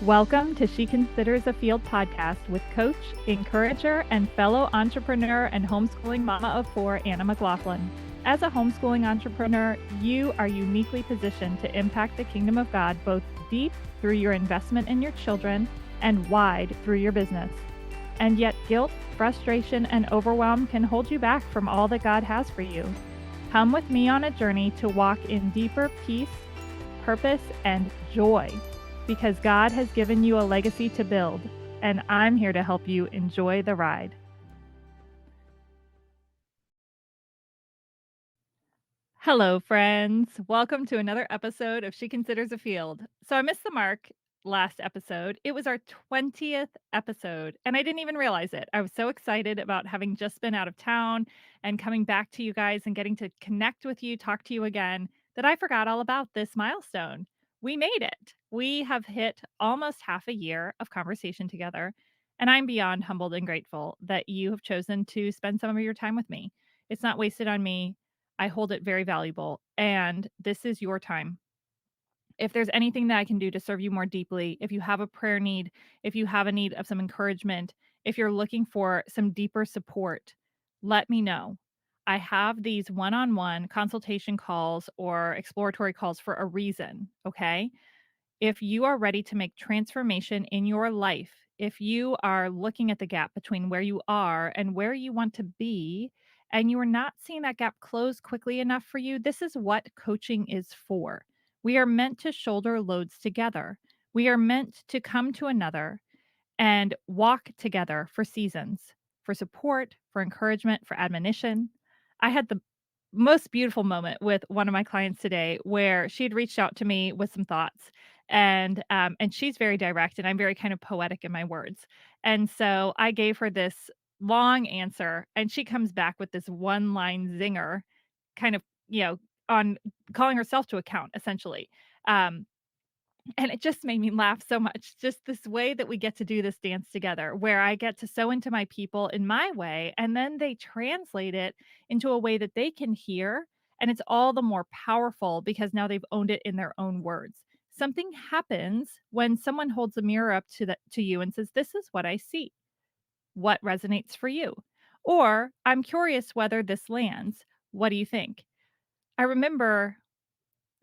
Welcome to She Considers a Field podcast with coach, encourager, and fellow entrepreneur and homeschooling mama of four, Anna McLaughlin. As a homeschooling entrepreneur, you are uniquely positioned to impact the kingdom of God both deep through your investment in your children and wide through your business. And yet guilt, frustration, and overwhelm can hold you back from all that God has for you. Come with me on a journey to walk in deeper peace, purpose, and joy, because God has given you a legacy to build, and I'm here to help you enjoy the ride. Hello, friends. Welcome to another episode of She Considers a Field. So I missed the mark last episode. It was our 20th episode, and I didn't even realize it. I was so excited about having just been out of town and coming back to you guys and getting to connect with you, talk to you again, that I forgot all about this milestone. We made it. We have hit almost half a year of conversation together, and I'm beyond humbled and grateful that you have chosen to spend some of your time with me. It's not wasted on me. I hold it very valuable, and this is your time. If there's anything that I can do to serve you more deeply, if you have a prayer need, if you have a need of some encouragement, if you're looking for some deeper support, let me know. I have these one-on-one consultation calls or exploratory calls for a reason, okay? If you are ready to make transformation in your life, if you are looking at the gap between where you are and where you want to be, and you are not seeing that gap close quickly enough for you, this is what coaching is for. We are meant to shoulder loads together. We are meant to come to another and walk together for seasons, for support, for encouragement, for admonition. I had the most beautiful moment with one of my clients today where she had reached out to me with some thoughts, and she's very direct and I'm very kind of poetic in my words. And so I gave her this long answer and she comes back with this one line zinger, kind of, on calling herself to account essentially. Um, and it just made me laugh so much, just this way that we get to do this dance together, where I get to sow into my people in my way, and then they translate it into a way that they can hear, and it's all the more powerful because now they've owned it in their own words. Something happens when someone holds a mirror up to you and says, "This is what I see. What resonates for you?" Or, "I'm curious whether this lands. What do you think?" I remember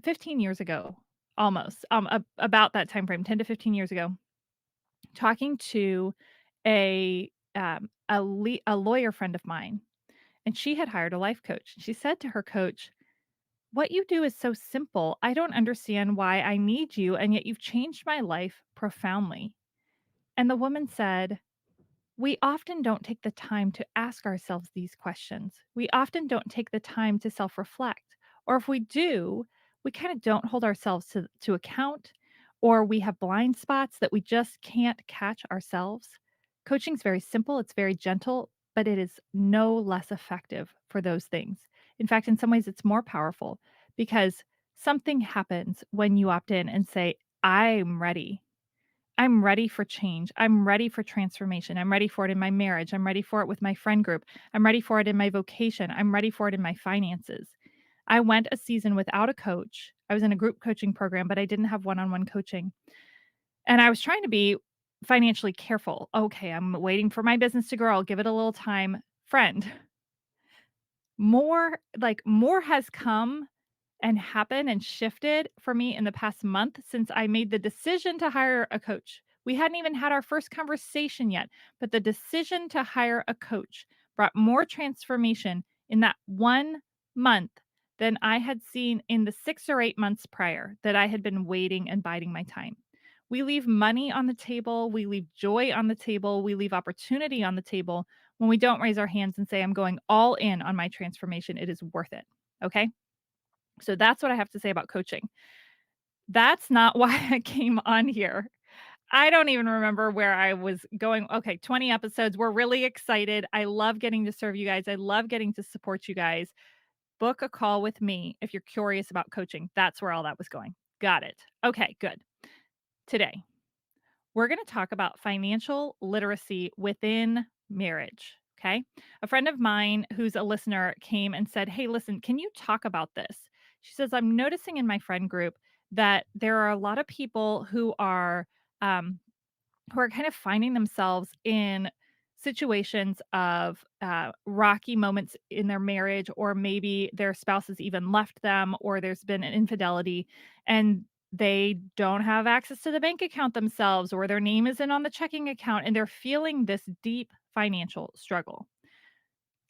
15 years ago, almost, about that time frame, 10 to 15 years ago, talking to a lawyer friend of mine, and she had hired a life coach. She said to her coach, "What you do is so simple. I don't understand why I need you, and yet you've changed my life profoundly." And the woman said, "We often don't take the time to ask ourselves these questions. We often don't take the time to self reflect. Or if we do, we kind of don't hold ourselves to account, or we have blind spots that we just can't catch ourselves." Coaching is very simple, it's very gentle, but it is no less effective for those things. In fact, in some ways, it's more powerful because something happens when you opt in and say, "I'm ready. I'm ready for change. I'm ready for transformation. I'm ready for it in my marriage. I'm ready for it with my friend group. I'm ready for it in my vocation. I'm ready for it in my finances." I went a season without a coach. I was in a group coaching program, but I didn't have one on one coaching. And I was trying to be financially careful. Okay, I'm waiting for my business to grow. I'll give it a little time. Friend, more has come and happened and shifted for me in the past month since I made the decision to hire a coach. We hadn't even had our first conversation yet, but the decision to hire a coach brought more transformation in that 1 month than I had seen in the 6 or 8 months prior that I had been waiting and biding my time. We leave money on the table, we leave joy on the table, we leave opportunity on the table when we don't raise our hands and say, "I'm going all in on my transformation. It is worth it." Okay? So that's what I have to say about coaching. That's not why I came on here. I don't even remember where I was going. Okay, 20 episodes. We're really excited. I love getting to serve you guys. I love getting to support you guys. Book a call with me if you're curious about coaching. That's where all that was going. Got it. Okay, good. Today, we're going to talk about financial literacy within marriage. Okay. A friend of mine who's a listener came and said, "Hey, listen, can you talk about this?" She says, "I'm noticing in my friend group that there are a lot of people who are um, who are kind of finding themselves in situations of rocky moments in their marriage, or maybe their spouse has even left them, or there's been an infidelity, and they don't have access to the bank account themselves, or their name isn't on the checking account, and they're feeling this deep financial struggle.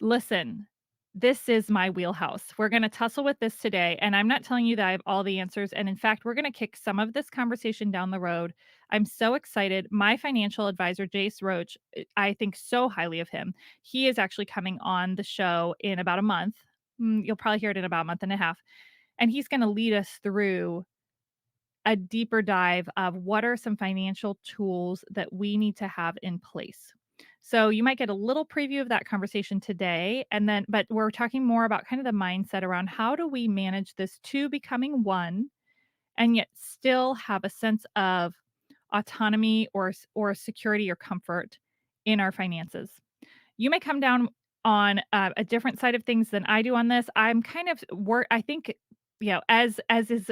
Listen, this is my wheelhouse. We're going to tussle with this today. And I'm not telling you that I have all the answers. And in fact, we're going to kick some of this conversation down the road. I'm so excited. My financial advisor, Jace Roach, I think so highly of him. He is actually coming on the show in about a month. You'll probably hear it in about a month and a half. And he's going to lead us through a deeper dive of what are some financial tools that we need to have in place. So you might get a little preview of that conversation today, and then but we're talking more about kind of the mindset around how do we manage this two becoming one and yet still have a sense of autonomy or security or comfort in our finances. You may come down on a different side of things than I do on this. I'm kind of I think, as is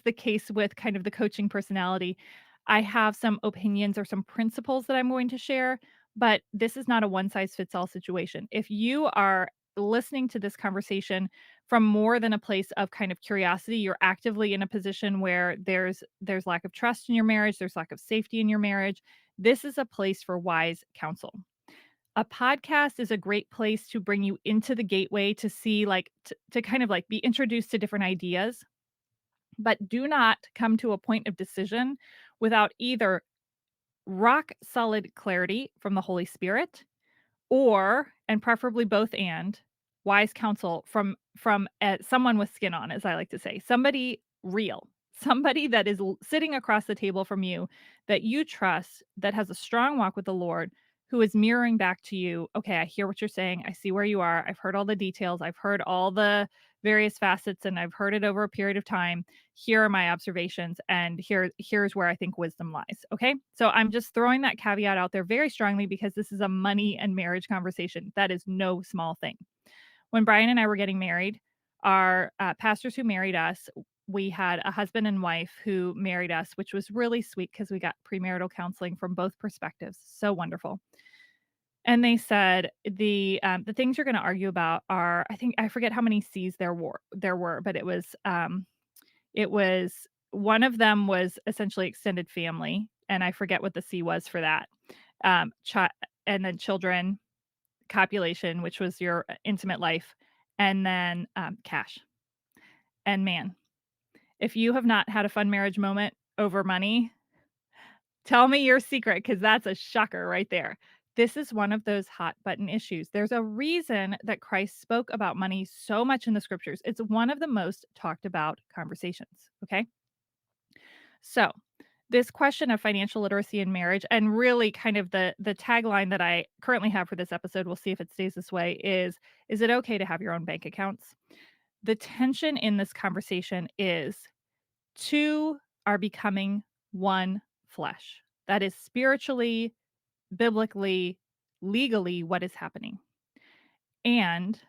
the case with kind of the coaching personality, I have some opinions or some principles that I'm going to share, but this is not a one size fits all situation. If you are listening to this conversation from more than a place of kind of curiosity, you're actively in a position where there's lack of trust in your marriage, there's lack of safety in your marriage. This is a place for wise counsel. A podcast is a great place to bring you into the gateway to see, like, to kind of, like, be introduced to different ideas, but do not come to a point of decision without either rock solid clarity from the Holy Spirit or and preferably both and wise counsel from someone with skin on, as I like to say, somebody real, somebody that is sitting across the table from you that you trust, that has a strong walk with the Lord, who is mirroring back to you, okay, I hear what you're saying, I see where you are, I've heard all the details, I've heard all the various facets, and I've heard it over a period of time. Here are my observations, and here's where I think wisdom lies. Okay, so I'm just throwing that caveat out there very strongly because this is a money and marriage conversation. That is no small thing. When Brian and I were getting married, our pastors who married us, we had a husband and wife who married us, which was really sweet because we got premarital counseling from both perspectives. So wonderful. And they said the things you're going to argue about are, I think I forget how many C's there were, but it was one of them was essentially extended family, and I forget what the C was for that. Chi and then children, copulation, which was your intimate life, and then, cash. And man, if you have not had a fun marriage moment over money, tell me your secret, because that's a shocker right there. This is one of those hot button issues. There's a reason that Christ spoke about money so much in the scriptures. It's one of the most talked about conversations, okay? So, this question of financial literacy in marriage, and really kind of the tagline that I currently have for this episode, we'll see if it stays this way, is it okay to have your own bank accounts? The tension in this conversation is two are becoming one flesh. That is spiritually, biblically, legally what is happening. And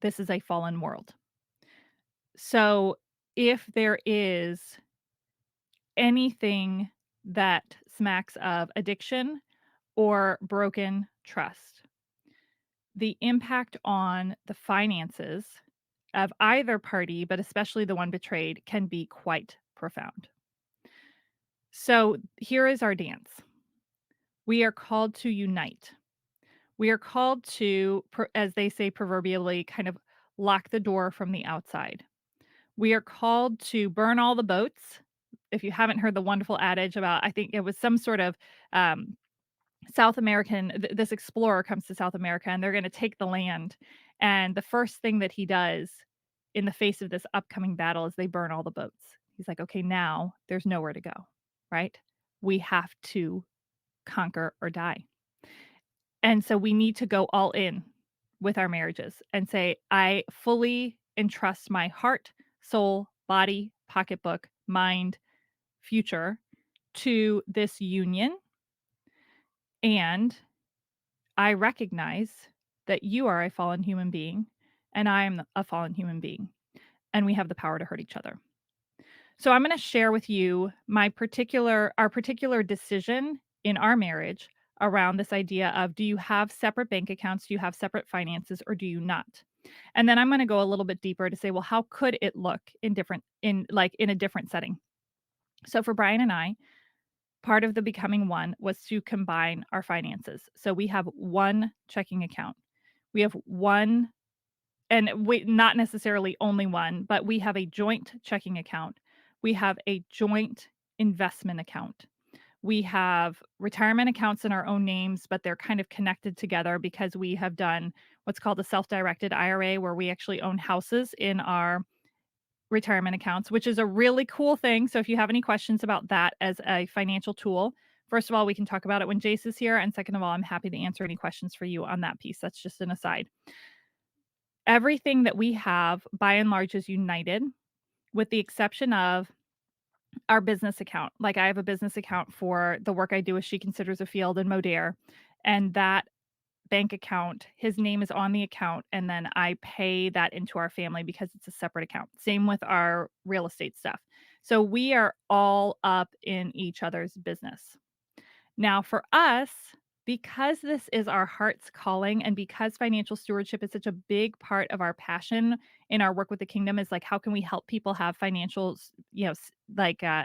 this is a fallen world. So if there is anything that smacks of addiction or broken trust, the impact on the finances of either party, but especially the one betrayed, can be quite profound. So here is our dance. We are called to unite. We are called to, as they say proverbially, kind of lock the door from the outside. We are called to burn all the boats. If you haven't heard the wonderful adage about, I think it was some sort of um, South American, this explorer comes to South America and they're going to take the land. And the first thing that he does in the face of this upcoming battle is they burn all the boats. He's like, okay, now there's nowhere to go, right? We have to conquer or die. And so we need to go all in with our marriages and say, I fully entrust my heart, soul, body, pocketbook, mind, future to this union. And I recognize that you are a fallen human being and I am a fallen human being, and we have the power to hurt each other. So I'm gonna share with you our particular decision in our marriage around this idea of, do you have separate bank accounts? Do you have separate finances, or do you not? And then I'm gonna go a little bit deeper to say, well, how could it look in a different setting? So for Brian and I, part of the becoming one was to combine our finances. So we have one checking account. We have one, and we not necessarily only one, but we have a joint checking account. We have a joint investment account. We have retirement accounts in our own names, but they're kind of connected together because we have done what's called a self-directed IRA, where we actually own houses in our retirement accounts, which is a really cool thing. So if you have any questions about that as a financial tool, first of all, we can talk about it when Jace is here. And second of all, I'm happy to answer any questions for you on that piece. That's just an aside. Everything that we have by and large is united, with the exception of our business account. Like, I have a business account for the work I do with She Considers a Field in Modere, and that bank account, his name is on the account, and then I pay that into our family because it's a separate account. Same with our real estate stuff. So we are all up in each other's business. Now, for us, because this is our heart's calling, and because financial stewardship is such a big part of our passion in our work with the kingdom, is like, how can we help people have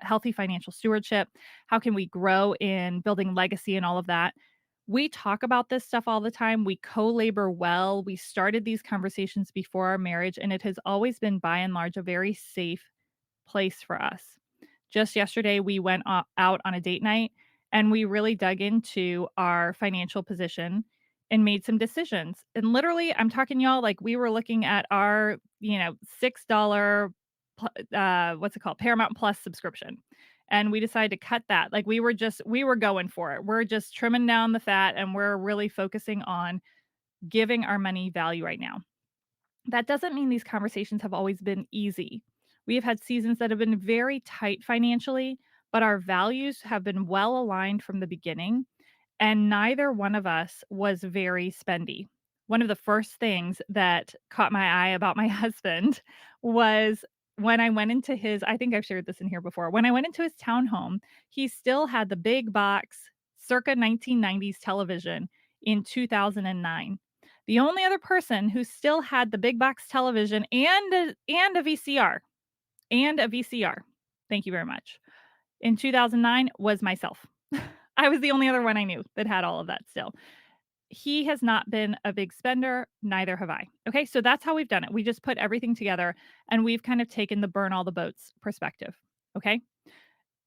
healthy financial stewardship? How can we grow in building legacy and all of that? We talk about this stuff all the time. We co labor well. We started these conversations before our marriage, and it has always been by and large a very safe place for us. Just yesterday, we went out on a date night, and we really dug into our financial position and made some decisions. And literally, I'm talking y'all, like, we were looking at our, $6 what's it called? Paramount Plus subscription. And we decided to cut that. Like, we were going for it. We're just trimming down the fat, and we're really focusing on giving our money value right now. That doesn't mean these conversations have always been easy. We have had seasons that have been very tight financially, but our values have been well aligned from the beginning, and neither one of us was very spendy. One of the first things that caught my eye about my husband was when I went into his, I think I've shared this in here before. When I went into his townhome, he still had the big box circa 1990s television in 2009. The only other person who still had the big box television and a VCR, thank you very much, in 2009 was myself. I was the only other one I knew that had all of that still. He has not been a big spender, neither have I. Okay, so that's how we've done it. We just put everything together, and we've kind of taken the burn all the boats perspective. Okay,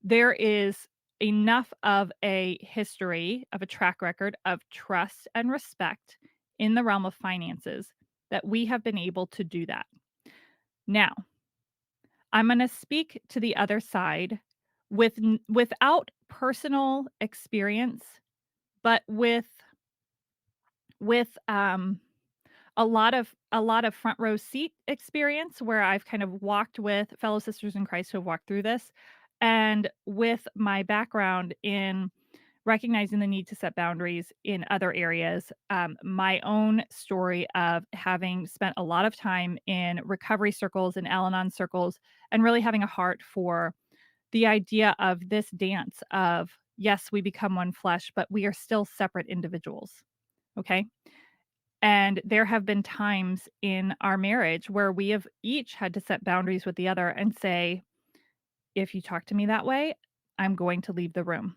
there is enough of a history, of a track record of trust and respect in the realm of finances that we have been able to do that. Now, I'm going to speak to the other side without personal experience, but with a lot of front row seat experience, where I've kind of walked with fellow sisters in Christ who have walked through this, and with my background in recognizing the need to set boundaries in other areas. My own story of having spent a lot of time in recovery circles and Al Anon circles, and really having a heart for the idea of this dance of, yes, we become one flesh, but we are still separate individuals. Okay. And there have been times in our marriage where we have each had to set boundaries with the other and say, if you talk to me that way, I'm going to leave the room.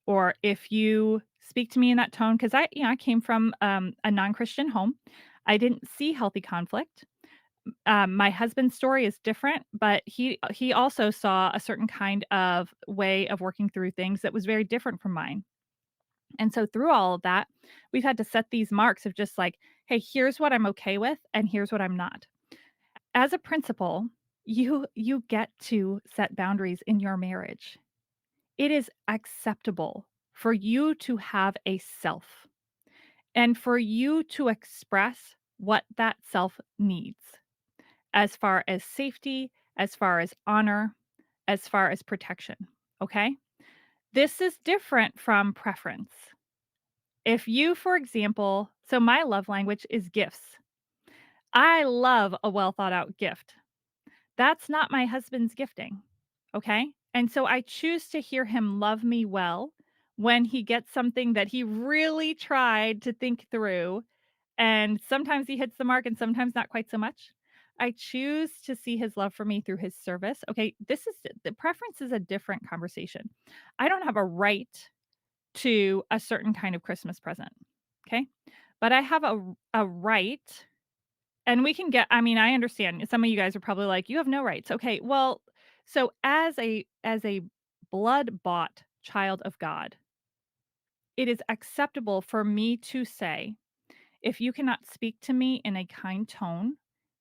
Or if you speak to me in that tone, because I came from a non-Christian home. I didn't see healthy conflict. My husband's story is different, but he also saw a certain kind of way of working through things that was very different from mine. And so through all of that, we've had to set these marks of just like, hey, here's what I'm okay with, and here's what I'm not. As a principal, you get to set boundaries in your marriage. It is acceptable for you to have a self, and for you to express what that self needs, as far as safety, as far as honor, as far as protection. Okay. This is different from preference. If you, for example, so my love language is gifts. I love a well thought out gift. That's not my husband's gifting. Okay. And so I choose to hear him love me well when he gets something that he really tried to think through. And sometimes he hits the mark and sometimes not quite so much. I choose to see his love for me through his service. Okay. This is the preference is a different conversation. I don't have a right to a certain kind of Christmas present. Okay. But I have a right, and we can get, I mean, I understand some of you guys are probably like, you have no rights. Okay. Well, so as a blood bought child of God, it is acceptable for me to say, if you cannot speak to me in a kind tone,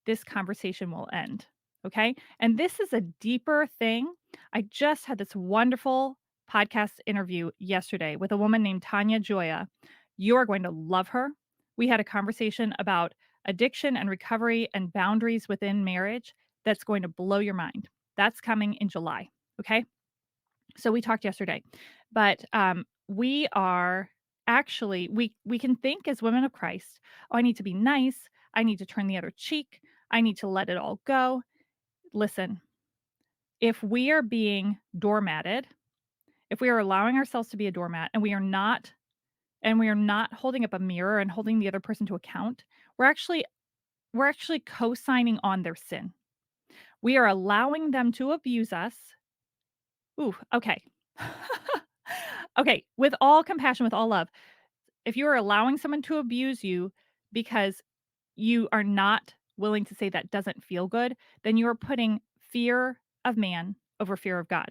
this conversation will end. Okay. And this is a deeper thing. I just had this wonderful podcast interview yesterday with a woman named Tanya Joya. You are going to love her. We had a conversation about addiction and recovery and boundaries within marriage that's going to blow your mind. That's coming in July. Okay. So we talked yesterday, but we are actually we can think as women of Christ, oh, I need to be nice, I need to turn the other cheek, I need to let it all go. Listen, if we are being doormatted, if we are allowing ourselves to be a doormat and we are not holding up a mirror and holding the other person to account, we're actually we're actually co-signing on their sin. We are allowing them to abuse us. Ooh, okay. Okay, with all compassion, with all love, if you are allowing someone to abuse you because you are not willing to say that doesn't feel good, then you are putting fear of man over fear of God.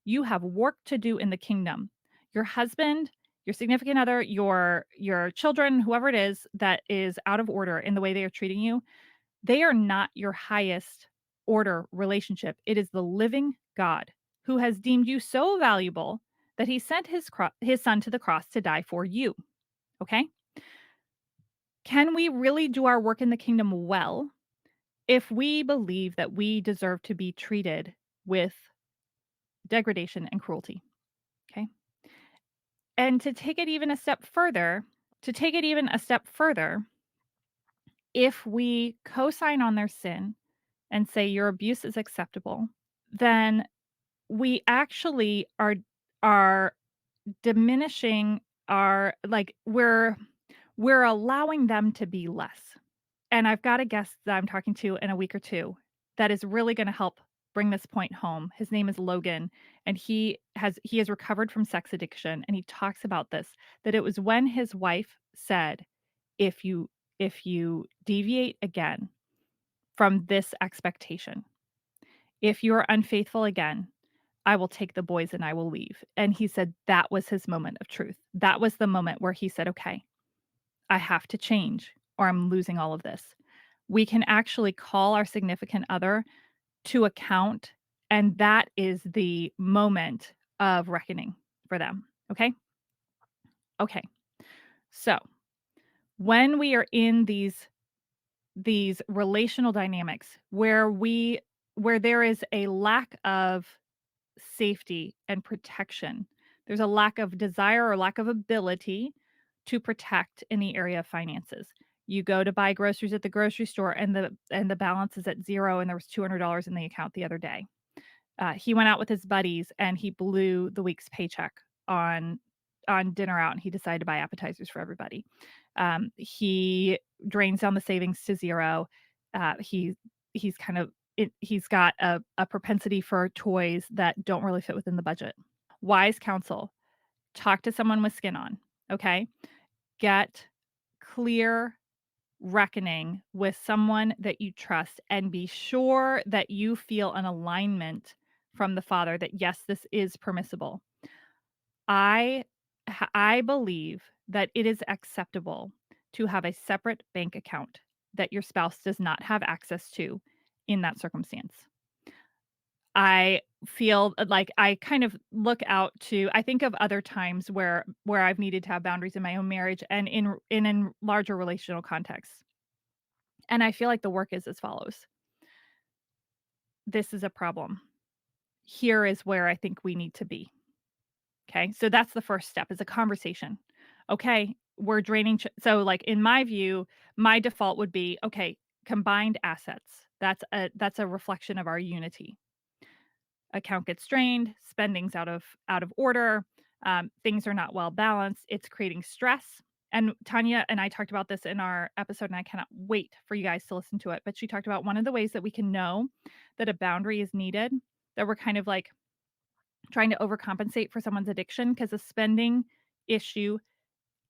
You have work to do in the kingdom. Your husband, your significant other, your children, whoever it is that is out of order in the way they are treating you, they are not your highest order relationship. It is the living God who has deemed you so valuable that he sent his son to the cross to die for you. Okay? Can we really do our work in the kingdom well if we believe that we deserve to be treated with degradation and cruelty? Okay? And to take it even a step further, if we co-sign on their sin and say your abuse is acceptable, then we actually are diminishing our, like, we're allowing them to be less. And I've got a guest that I'm talking to in a week or 2 that is really gonna help bring this point home. His name is Logan, and he has recovered from sex addiction, and he talks about this, that it was when his wife said, "If you if you deviate again from this expectation, if you're unfaithful again, I will take the boys and I will leave." And he said that was his moment of truth. That was the moment where he said, "Okay, I have to change or I'm losing all of this." We can actually call our significant other to account, and that is the moment of reckoning for them. Okay? Okay. So, when we are in these relational dynamics where there is a lack of safety and protection, there's a lack of desire or lack of ability to protect in the area of finances. You go to buy groceries at the grocery store and the balance is at 0 and there was $200 in the account the other day. He went out with his buddies and he blew the week's paycheck on dinner out, and he decided to buy appetizers for everybody. He drains down the savings to 0. He's kind of he's got a propensity for toys that don't really fit within the budget. Wise counsel, talk to someone with skin on, okay? Get clear reckoning with someone that you trust and be sure that you feel an alignment from the father that yes, this is permissible. I I believe that it is acceptable to have a separate bank account that your spouse does not have access to in that circumstance. I feel like I kind of look out to, I think of other times where I've needed to have boundaries in my own marriage and in larger relational contexts. And I feel like the work is as follows. This is a problem. Here is where I think we need to be. Okay? So that's the first step, is a conversation. Okay, we're draining so, like, in my view, my default would be, okay, combined assets. That's a reflection of our unity. account gets drained, spending's out of order, things are not well balanced, it's creating stress. And Tanya and I talked about this in our episode, and I cannot wait for you guys to listen to it. But she talked about one of the ways that we can know that a boundary is needed, that we're kind of like trying to overcompensate for someone's addiction, because a spending issue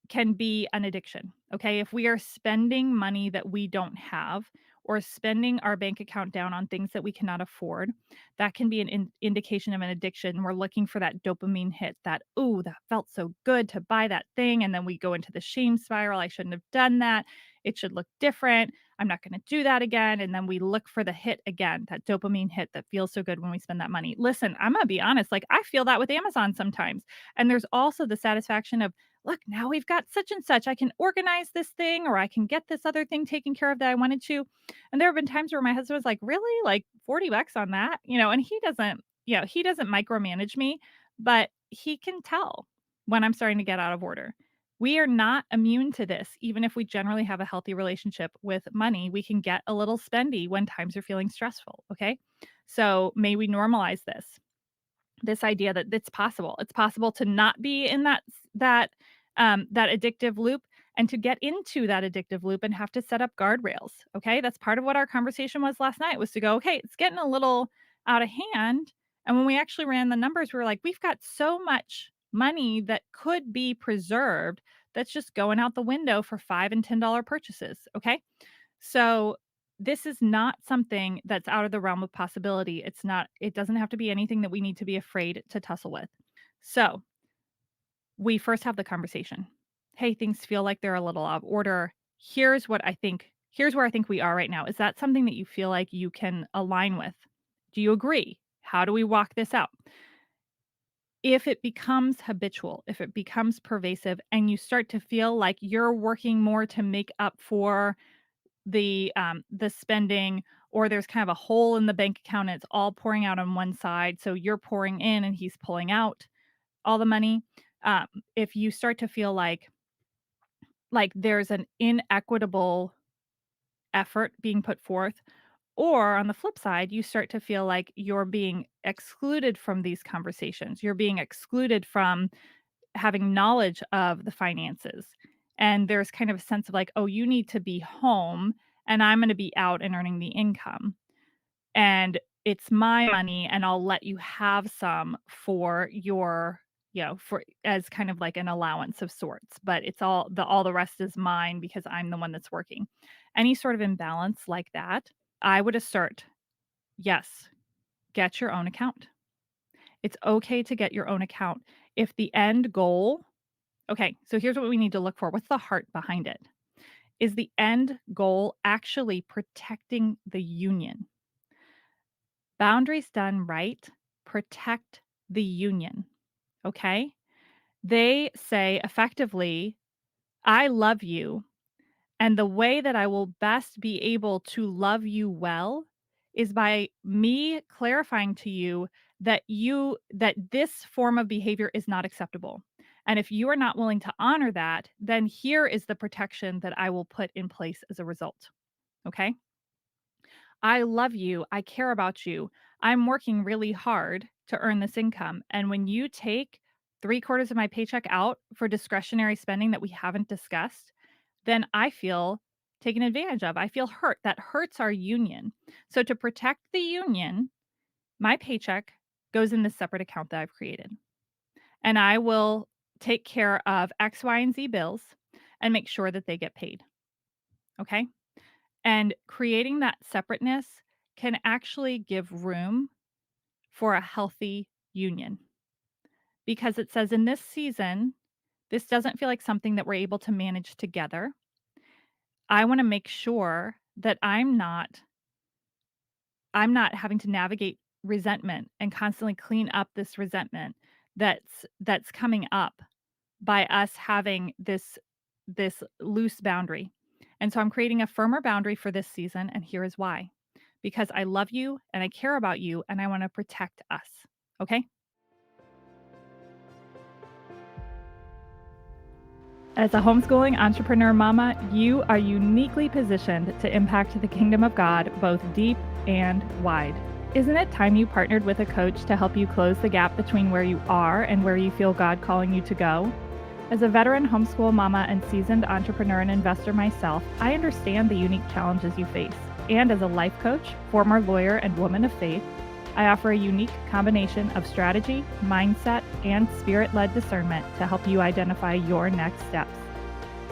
can be an addiction. Okay. If we are spending money that we don't have, or spending our bank account down on things that we cannot afford, that can be an indication of an addiction. We're looking for that dopamine hit, that, oh, that felt so good to buy that thing. And then we go into the shame spiral. I shouldn't have done that. It should look different. I'm not going to do that again. And then we look for the hit again, that dopamine hit that feels so good when we spend that money. Listen, I'm going to be honest. Like, I feel that with Amazon sometimes. And there's also the satisfaction of, look, now we've got such and such. I can organize this thing, or I can get this other thing taken care of that I wanted to. And there have been times where my husband was like, really? Like $40 on that? And he doesn't micromanage me, but he can tell when I'm starting to get out of order. We are not immune to this. Even if we generally have a healthy relationship with money, we can get a little spendy when times are feeling stressful. Okay. So may we normalize this idea that it's possible. It's possible to not be in that addictive loop, and to get into that addictive loop and have to set up guardrails. Okay, that's part of what our conversation was last night. Was to go, okay, it's getting a little out of hand. And when we actually ran the numbers, we were like, we've got so much money that could be preserved that's just going out the window for $5 and $10 purchases. Okay, so this is not something that's out of the realm of possibility. It doesn't have to be anything that we need to be afraid to tussle with. So we first have the conversation. Hey, things feel like they're a little out of order. Here's where I think we are right now. Is that something that you feel like you can align with? Do you agree? How do we walk this out? If it becomes habitual, if it becomes pervasive, and you start to feel like you're working more to make up for the spending, or there's kind of a hole in the bank account and it's all pouring out on one side, so you're pouring in and he's pulling out all the money. If you start to feel like there's an inequitable effort being put forth, or on the flip side, you start to feel like you're being excluded from these conversations, you're being excluded from having knowledge of the finances. And there's kind of a sense of like, oh, you need to be home and I'm going to be out and earning the income. And it's my money and I'll let you have some for for as kind of like an allowance of sorts, but it's all the rest is mine because I'm the one that's working. Any sort of imbalance like that, I would assert, yes, get your own account. It's okay to get your own account. If the end goal Okay, so here's what we need to look for. What's the heart behind it? Is the end goal actually protecting the union? Boundaries done right protect the union. Okay? They say effectively, I love you. And the way that I will best be able to love you well is by me clarifying to you that this form of behavior is not acceptable. And if you are not willing to honor that, then here is the protection that I will put in place as a result. Okay? I love you. I care about you. I'm working really hard to earn this income. And when you take 3/4 of my paycheck out for discretionary spending that we haven't discussed, then I feel taken advantage of. I feel hurt. That hurts our union. So to protect the union, my paycheck goes in this separate account that I've created. And I will take care of X, Y, and Z bills and make sure that they get paid. Okay? And creating that separateness can actually give room for a healthy union, because it says in this season, this doesn't feel like something that we're able to manage together. I want to make sure that I'm not having to navigate resentment and constantly clean up this resentment that's coming up by us having this loose boundary. And so I'm creating a firmer boundary for this season, and here is why. Because I love you and I care about you and I want to protect us. Okay? As a homeschooling entrepreneur mama, you are uniquely positioned to impact the kingdom of God both deep and wide. Isn't it time you partnered with a coach to help you close the gap between where you are and where you feel God calling you to go? As a veteran homeschool mama and seasoned entrepreneur and investor myself, I understand the unique challenges you face. And as a life coach, former lawyer, and woman of faith, I offer a unique combination of strategy, mindset, and spirit led discernment to help you identify your next steps.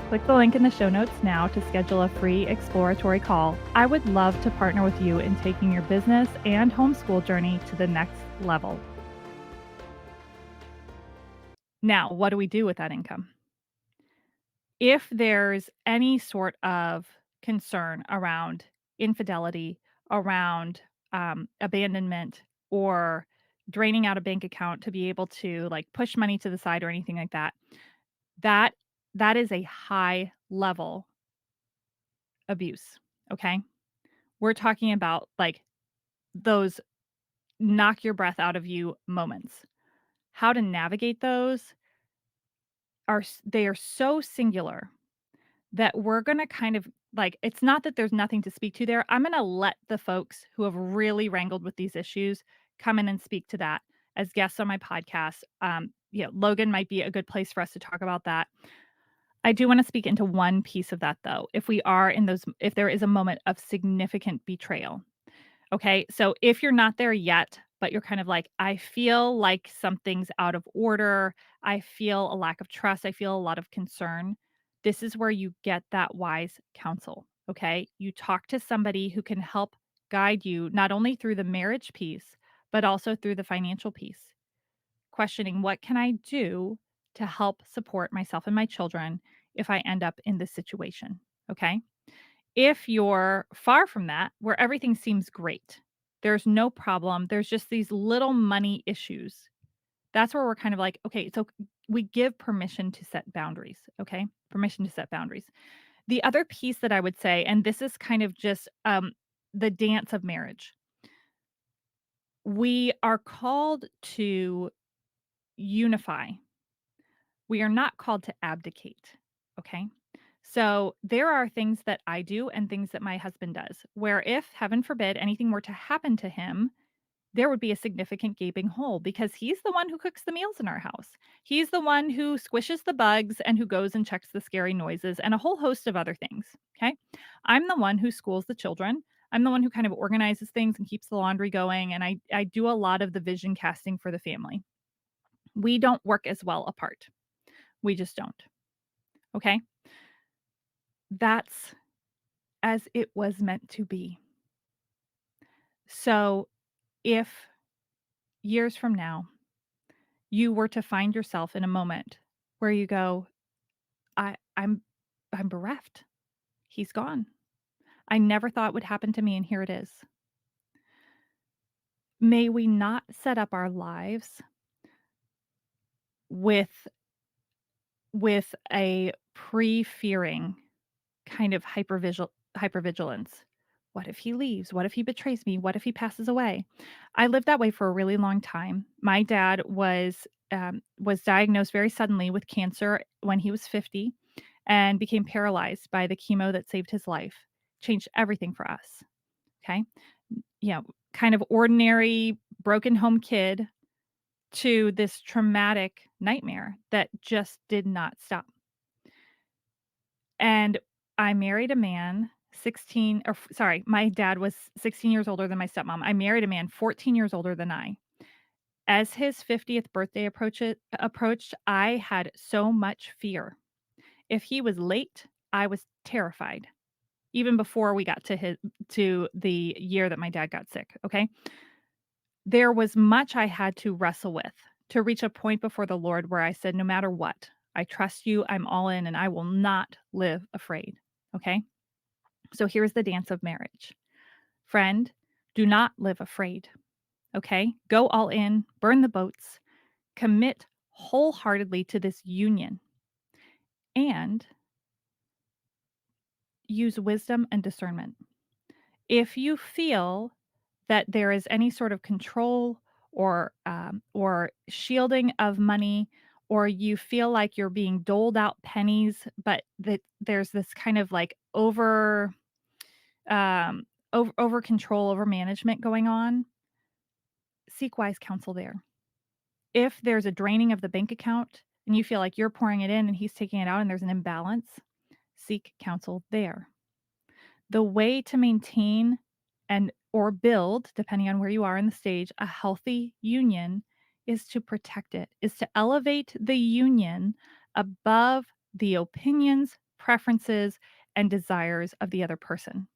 Click the link in the show notes now to schedule a free exploratory call. I would love to partner with you in taking your business and homeschool journey to the next level. Now, what do we do with that income? If there's any sort of concern around infidelity, around abandonment, or draining out a bank account to be able to like push money to the side or anything like that, that that is a high level abuse. Okay. We're talking about like those knock your breath out of you moments. How to navigate those they are so singular that we're gonna kind of like, it's not that there's nothing to speak to there. I'm gonna let the folks who have really wrangled with these issues come in and speak to that as guests on my podcast. Logan might be a good place for us to talk about that. I do wanna speak into one piece of that though. If there is a moment of significant betrayal. Okay, so if you're not there yet, but you're kind of like, I feel like something's out of order, I feel a lack of trust, I feel a lot of concern, this is where you get that wise counsel. Okay, you talk to somebody who can help guide you not only through the marriage piece, but also through the financial piece. Questioning what can I do to help support myself and my children if I end up in this situation? Okay. If you're far from that, where everything seems great, there's no problem, there's just these little money issues. That's where we're kind of like, okay, so we give permission to set boundaries, okay? Permission to set boundaries. The other piece that I would say, and this is kind of just the dance of marriage. We are called to unify. We are not called to abdicate, okay? So there are things that I do and things that my husband does, where if, heaven forbid, anything were to happen to him, there would be a significant gaping hole because he's the one who cooks the meals in our house. He's the one who squishes the bugs and who goes and checks the scary noises and a whole host of other things. Okay. I'm the one who schools the children. I'm the one who kind of organizes things and keeps the laundry going. And I do a lot of the vision casting for the family. We don't work as well apart. We just don't. Okay. That's as it was meant to be. So, if years from now you were to find yourself in a moment where you go, I I'm I'm bereft. He's gone. I never thought it would happen to me and here it is. May we not set up our lives with a pre-fearing kind of hypervigilance. What if he leaves? What if he betrays me? What if he passes away? I lived that way for a really long time. My dad was diagnosed very suddenly with cancer when he was 50 and became paralyzed by the chemo that saved his life. Changed everything for us. Okay, kind of ordinary broken home kid to this traumatic nightmare that just did not stop. And I married a man 16 or sorry, my dad was 16 years older than my stepmom. I married a man 14 years older than I. As his 50th birthday approached, I had so much fear. If he was late, I was terrified. Even before we got to the year that my dad got sick, okay? There was much I had to wrestle with to reach a point before the Lord where I said, "No matter what, I trust you, I'm all in, and I will not live afraid." Okay? So here's the dance of marriage. Friend, do not live afraid. Okay? Go all in, burn the boats, commit wholeheartedly to this union, and use wisdom and discernment. If you feel that there is any sort of control or shielding of money, or you feel like you're being doled out pennies, but that there's this kind of like over control, over management going on, seek wise counsel there. If there's a draining of the bank account and you feel like you're pouring it in and he's taking it out and there's an imbalance, seek counsel there. The way to maintain and or build, depending on where you are in the stage, a healthy union is to protect it, is to elevate the union above the opinions, preferences, and desires of the other person.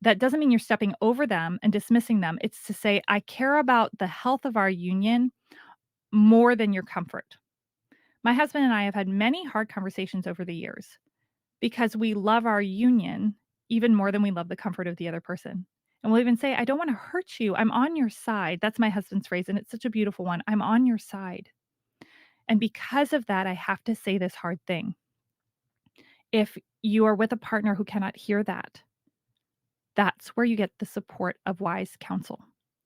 That doesn't mean you're stepping over them and dismissing them. It's to say, I care about the health of our union more than your comfort. My husband and I have had many hard conversations over the years because we love our union even more than we love the comfort of the other person. And we'll even say, I don't want to hurt you. I'm on your side. That's my husband's phrase. And it's such a beautiful one. I'm on your side. And because of that, I have to say this hard thing. If you are with a partner who cannot hear that, that's where you get the support of wise counsel.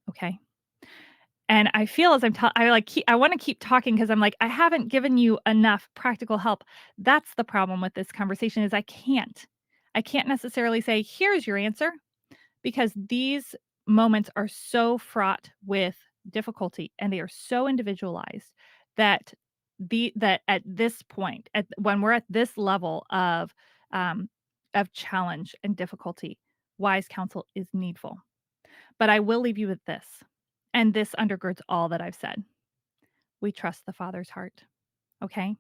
Okay. And I feel as I wanna keep talking because 'cause I'm like, I haven't given you enough practical help. That's the problem with this conversation is I can't. I can't necessarily say, "Here's your answer," because these moments are so fraught with difficulty, and they are so individualized that that at this point, when we're at this level of challenge and difficulty, wise counsel is needful. But I will leave you with this, and this undergirds all that I've said. We trust the Father's heart, okay?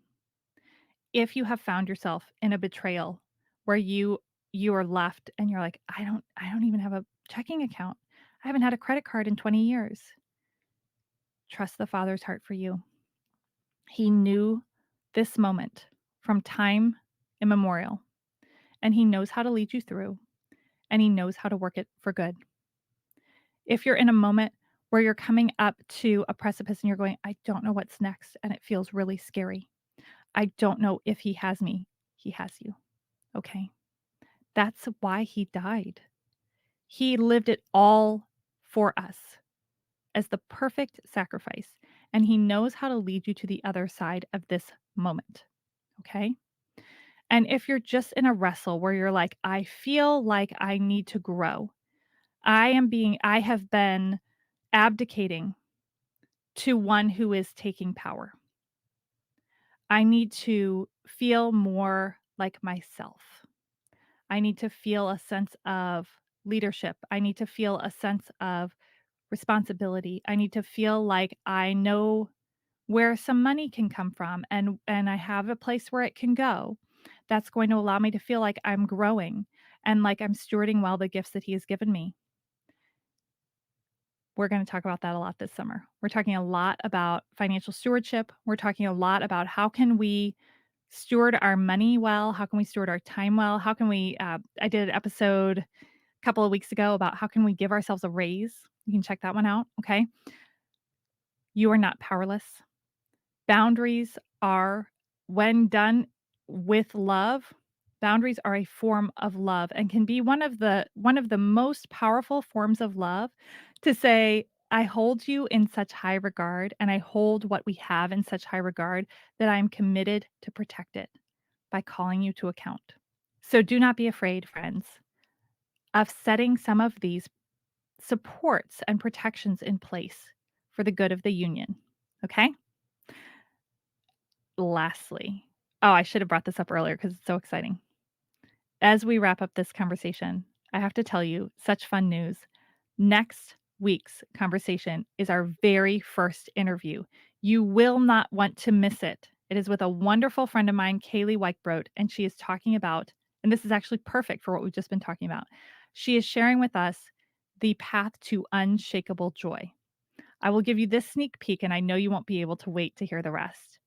If you have found yourself in a betrayal where you are left and you're like, I don't even have a checking account. I haven't had a credit card in 20 years." Trust the Father's heart for you. He knew this moment from time immemorial, and he knows how to lead you through, and he knows how to work it for good. If you're in a moment where you're coming up to a precipice and you're going, I don't know what's next, and it feels really scary. I don't know if he has me. He has you. Okay. That's why he died. He lived it all for us as the perfect sacrifice, and he knows how to lead you to the other side of this moment. Okay. And if you're just in a wrestle where you're like, I feel like I need to grow, I have been abdicating to one who is taking power. I need to feel more like myself. I need to feel a sense of leadership. I need to feel a sense of responsibility. I need to feel like I know where some money can come from and I have a place where it can go. That's going to allow me to feel like I'm growing and like I'm stewarding well the gifts that he has given me. We're gonna talk about that a lot this summer. We're talking a lot about financial stewardship. We're talking a lot about how can we steward our money well? How can we steward our time well? How can we I did an episode a couple of weeks ago about how can we give ourselves a raise? You can check that one out, okay? You are not powerless. Boundaries are, when done with love, boundaries are a form of love and can be one of the most powerful forms of love to say, I hold you in such high regard and I hold what we have in such high regard that I am committed to protect it by calling you to account. So do not be afraid, friends, of setting some of these supports and protections in place for the good of the union. Okay? Lastly, oh, I should have brought this up earlier because it's so exciting. As we wrap up this conversation, I have to tell you such fun news. Next week's conversation is our very first interview. You will not want to miss it. It is with a wonderful friend of mine, Kaylee Weichbrot, and she is talking about, and this is actually perfect for what we've just been talking about. She is sharing with us the path to unshakable joy. I will give you this sneak peek, and I know you won't be able to wait to hear the rest.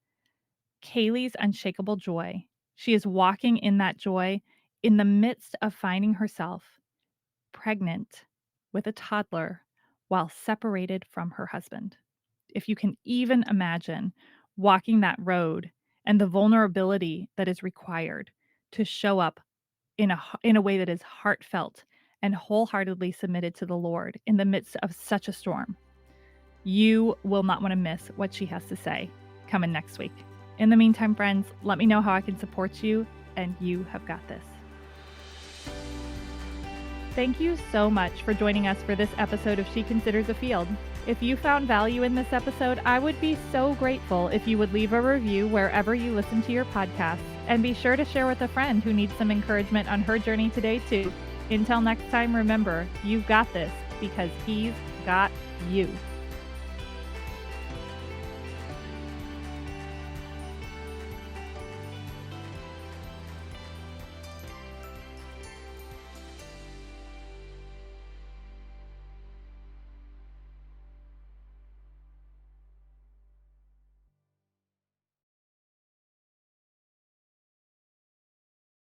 Kaylee's unshakable joy. She is walking in that joy in the midst of finding herself pregnant with a toddler while separated from her husband. If you can even imagine walking that road and the vulnerability that is required to show up in a way that is heartfelt and wholeheartedly submitted to the Lord in the midst of such a storm. You will not want to miss what she has to say coming next week. In the meantime, friends, let me know how I can support you, and you have got this. Thank you so much for joining us for this episode of She Considers a Field. If you found value in this episode, I would be so grateful if you would leave a review wherever you listen to your podcasts, and be sure to share with a friend who needs some encouragement on her journey today too. Until next time, remember, you've got this because he's got you.